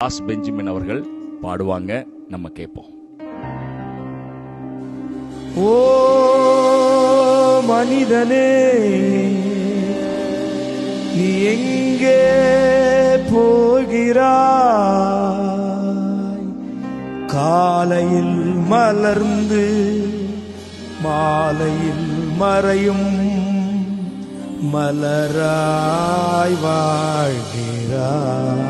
Das Benjamin அவர்கள் பாடுவாங்க, நம்ம கேட்போம். ஓ மனிதனே, நீ எங்கே போகிறாய்? காலையில் மலர்ந்து மாலையில் மறையும் மலராய் வாழ்கிறாய்.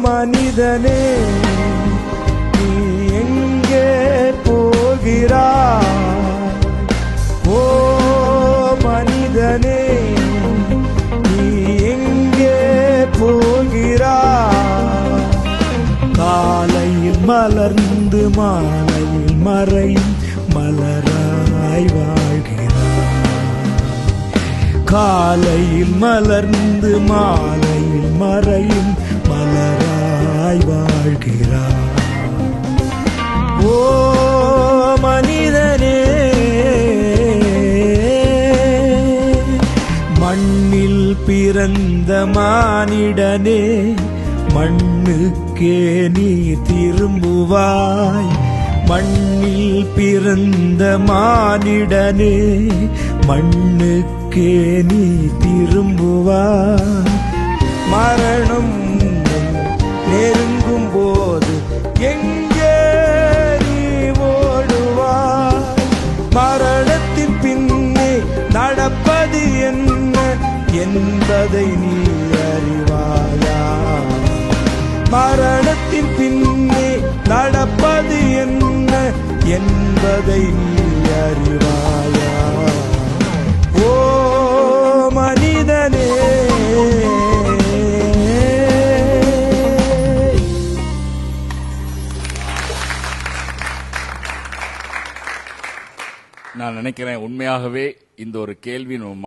மனிதனே, நீ எங்கே போகிறாய்? ஓ மனிதனே, நீ எங்கே போகிறாய்? காலையில் மலர்ந்து மாலையில் மறையும் மலராய் வாழ்கிறாய். காலையில் மலர்ந்து மாலையில் மறையும் மலராய் வாழ்கிறாய். ஓ மனிதனே, மண்ணில் பிறந்த மானிடனே, மண்ணுக்கே நீ திரும்புவாய். மண்ணில் பிறந்த மானிடனே, மண்ணுக்கே நீ திரும்புவாய். மரணம் நெருங்கும் போது எங்கே நீ ஓடுவாய்? மரணத்தின் பின்னே நடப்பது என்ன என்பதை நீ அறிவாயா? மரணத்தின் பின்னே நடப்பது என்ன என்பதை நீ அறிவாயா? ஓ மனிதனே, நான் நினைக்கிறேன் உண்மையாகவே இந்த ஒரு கேள்வி